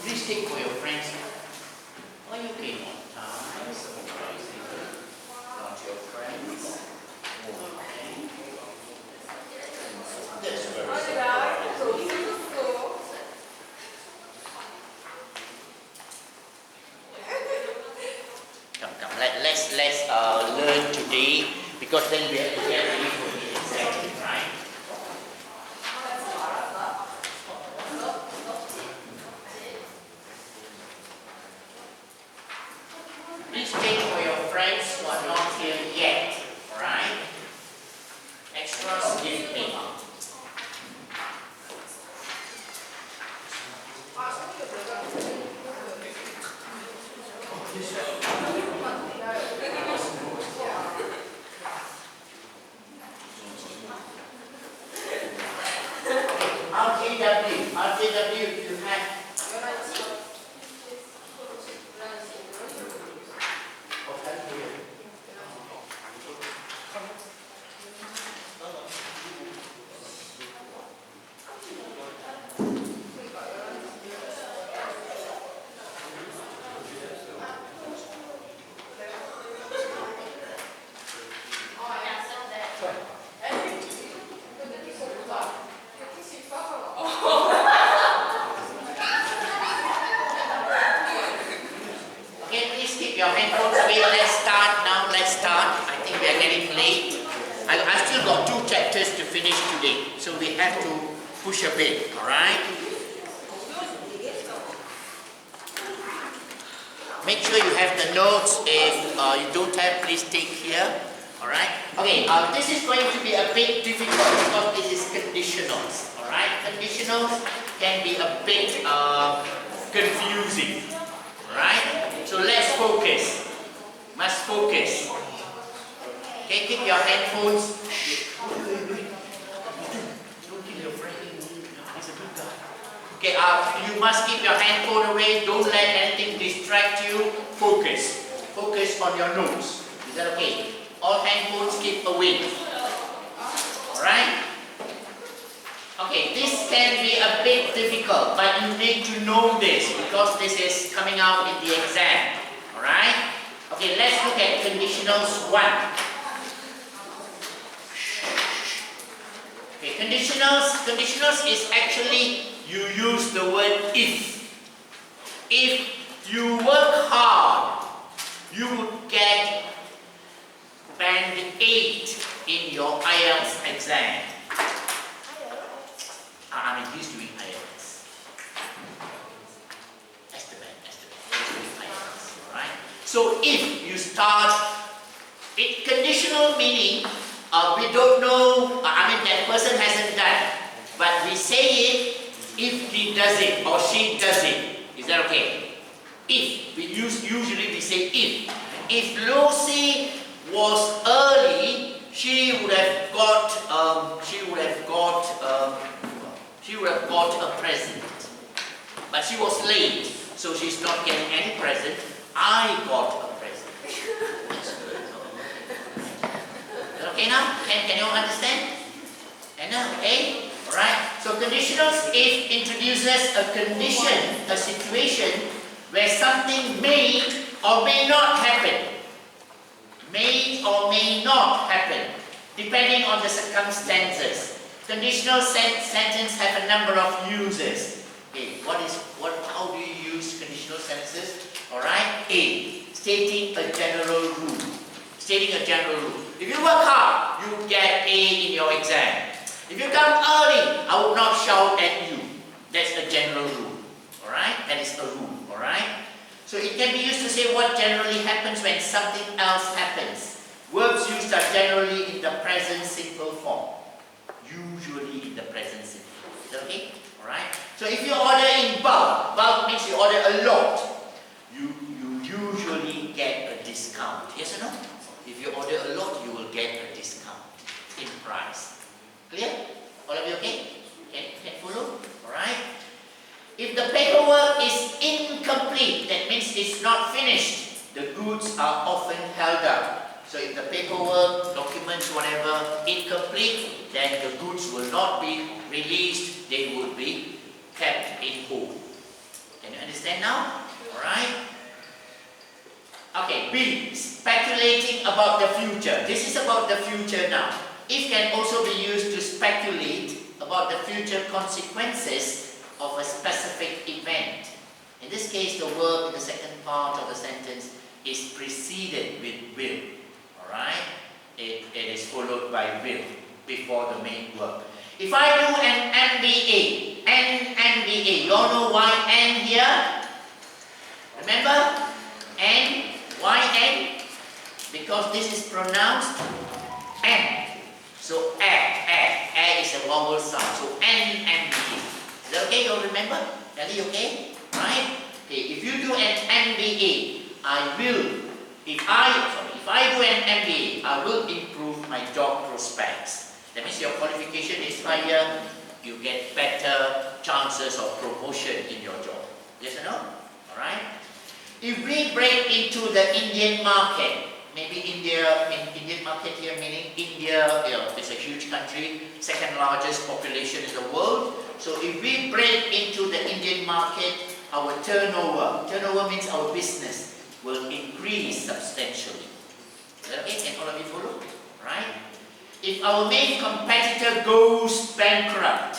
Please take for your friends. Oh, you came on time. Surprising. Not your friends. Okay. That's very surprising. Come. Let's learn today, because then we have to get ready for the exam, right? Please take for your friends who are not here yet, alright? Extras give me. RJW, you have. Your handphones away. Let's start. I think we are getting late. I still got 2 chapters to finish today, so we have to push a bit, alright? Make sure you have the notes. If you don't have, please take here, alright? Okay, this is going to be a bit difficult because this is conditionals, alright? Conditionals can be a bit confusing, alright? So let's focus. Must focus. Okay, keep your handphones. Don't kill your friend. He's a good guy. Okay, you must keep your handphone away. Don't let anything distract you. Focus. Focus on your notes. Is that okay? All handphones keep away. Alright? Okay, this can be a bit difficult, but you need to know this because this is coming out in the exam. Alright? Okay, let's look at conditionals 1. Okay, conditionals is actually you use the word if. If you work hard, you would get band 8 in your IELTS exam. I mean, he's doing IELTS. Esteban. He's doing IELTS, alright? So if you start, conditional meaning, we don't know, that person hasn't done, but we say it if he does it or she does it. Is that okay? If, usually we say if. If Lucy was early, she would have got a present. But she was late, so she's not getting any present. I got a present. That's good. Okay now? Can you all understand? And now, okay? Alright? So conditionals if introduces a condition, a situation where something may or may not happen. May or may not happen, depending on the circumstances. Conditional sentence have a number of uses. Okay, how do you use conditional sentences? Alright, A, stating a general rule. Stating a general rule. If you work hard, you get A in your exam. If you come early, I would not shout at you. That's a general rule. Alright, that is a rule. Alright. So it can be used to say what generally happens when something else happens. Verbs used are generally in the present simple form. Usually in the present simple form. Is that okay? Alright? So if you order in bulk means you order a lot. You usually get a discount. Yes or no? If you order a lot, you will get a discount in price. Clear? All of you okay? Can follow? Alright? If the paperwork is incomplete, that means it's not finished, the goods are often held up. So if the paperwork, documents, whatever, incomplete, then the goods will not be released, they will be kept in hold. Can you understand now? Alright? Okay, B. Speculating about the future. This is about the future now. If can also be used to speculate about the future consequences of a specific event. In this case, the verb in the second part of the sentence is preceded with will. Alright? It is followed by will before the main verb. If I do an MBA, you all know why N here? Remember? N, why N? Because this is pronounced N. So A is a vowel sound. So N, MBA. Is that okay? You all remember? Are you okay? Right? Okay, if you do an MBA, if I do an MBA, I will improve my job prospects. That means your qualification is higher, you get better chances of promotion in your job. Yes or no? Alright? If we break into the Indian market, maybe Indian market here meaning India, it's a huge country, second largest population in the world. So if we break into the Indian market, our turnover means our business, will increase substantially. Okay, can all of you follow? Right? If our main competitor goes bankrupt,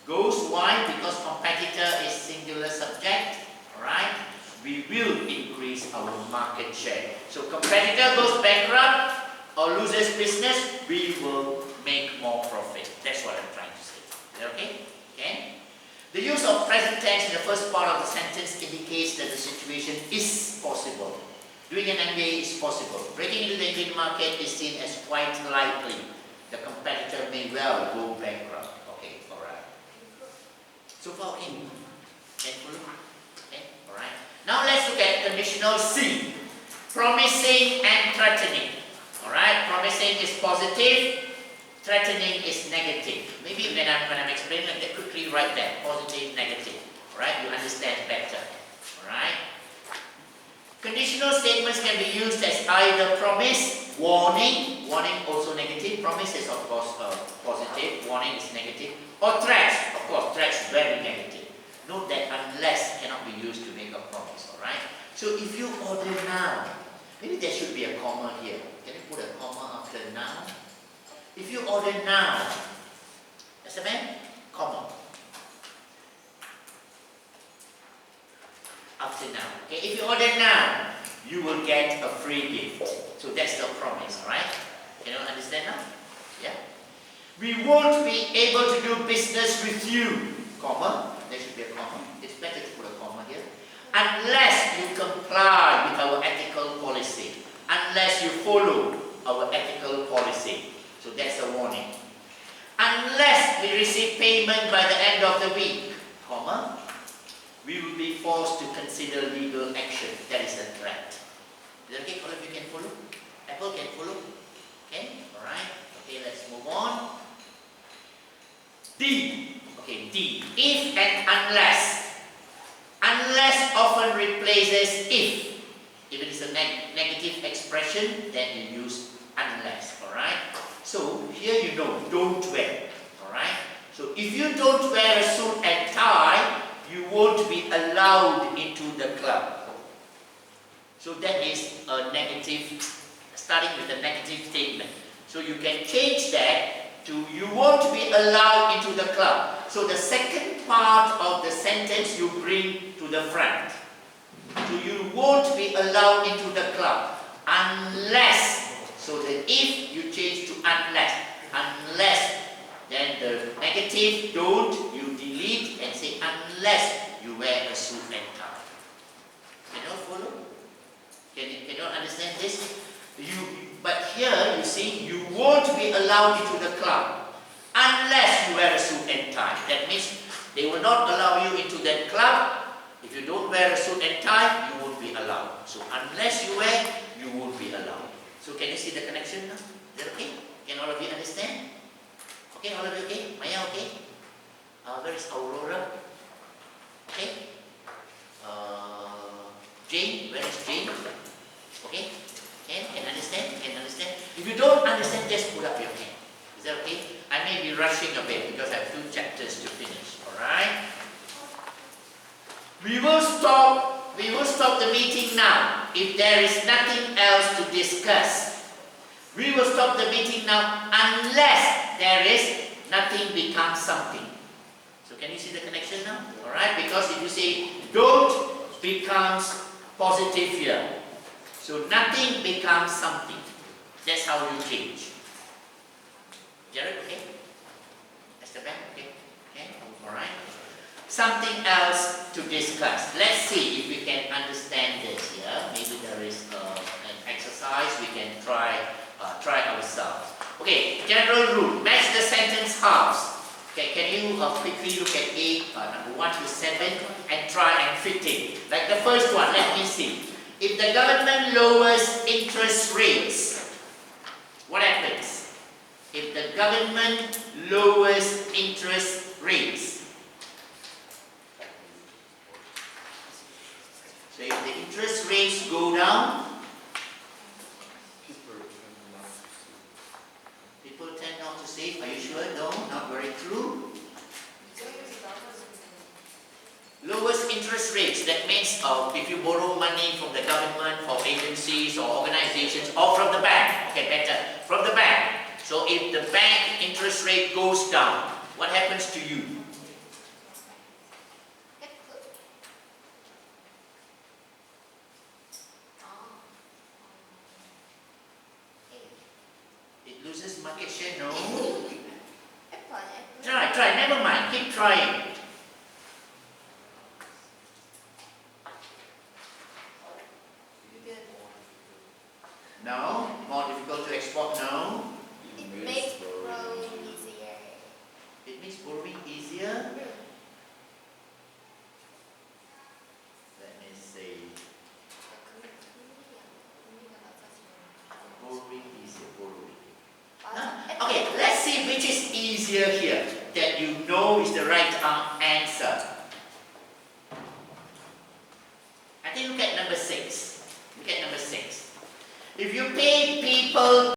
why? Because competitor is singular subject, alright? We will increase our market share. So competitor goes bankrupt or loses business, we will make more profit. That's what I'm trying to say. Is that okay? Okay? The use of present tense in the first part of the sentence indicates that the situation is possible. Doing an MBA is possible. Breaking into the Indian market is seen as quite likely. The competitor may well go bankrupt. Okay, alright. So far, okay? Okay, alright. Now let's look at conditional C. Promising and threatening. Alright, promising is positive, threatening is negative. Maybe when I'm explaining like that, quickly write that. Positive, negative. Alright, you understand better. Alright. Conditional statements can be used as either promise, warning also negative, promise is of course positive, warning is negative, or threats, of course threats very negative. Note that unless cannot be used to make a promise, alright? So if you order now, maybe there should be a comma here. Can you put a comma after now? If you order now, that's a man, comma. After now. Okay, if you order now, you will get a free gift. So that's the promise, alright? Can you understand now? Yeah? We won't be able to do business with you, comma. There should be a comma. It's better to put a comma here. Unless you comply with our ethical policy. Unless you follow our ethical policy. So that's a warning. Unless we receive payment by the end of the week, comma. We will be forced to consider legal action. That is a threat. Is that okay? All of you can follow? Apple can follow? Okay? Alright. Okay, let's move on. D. Okay, D. If and unless. Unless often replaces if. If it is a negative expression, then you use unless. Alright? So, here you know, don't wear. Alright? So, if you don't wear a suit and tie, you won't be allowed into the club. So that is a negative, starting with a negative statement. So you can change that to you won't be allowed into the club. So the second part of the sentence you bring to the front. So you won't be allowed into the club unless, so the if you change to unless, then the negative don't, you delete and say unless you wear a suit and tie. Can you follow? Can you understand this? But here you see you won't be allowed into the club unless you wear a suit and tie. That means they will not allow you into that club. If you don't wear a suit and tie, you won't be allowed. So unless you wear, you won't be allowed. So can you see the connection now? Is that okay? Can all of you understand? Okay, all of you okay? Maya okay? Where is Aurora? Okay? Jane, where is Jane? Okay? Can understand? Can understand? If you don't understand, just put up your hand. Is that okay? I may be rushing a bit because I have 2 chapters to finish. Alright? We will stop the meeting now if there is nothing else to discuss. We will stop the meeting now unless there is nothing becomes something. So can you see the connection now? Alright, because if you say don't becomes positive here. So nothing becomes something. That's how you change. Jared, okay? That's the back, okay? Okay, alright. Something else to discuss. Let's see if we can understand this here. Maybe there is an exercise we can try ourselves. Okay, general rule. Match the sentence halves. Okay, can you quickly look at number 1 to 7 and try and fit in. Like the first one, let me see. If the government lowers interest rates, what happens? If the government lowers interest rates. So if the interest rates go down, people tend not to save. Are you sure? No, not very true. Lowest interest rates, that means if you borrow money from the government, from agencies or organizations, or from the bank, okay, better, from the bank. So if the bank interest rate goes down, what happens to you? It loses market share, no? Try, never mind, keep trying. No? More difficult to export? No? It makes borrowing easier. It makes borrowing easier? Let me see. Borrowing easier, borrowing. Okay, let's see which is easier here that you know is the right answer. I think look at number 6. Look at number 6. If you pay people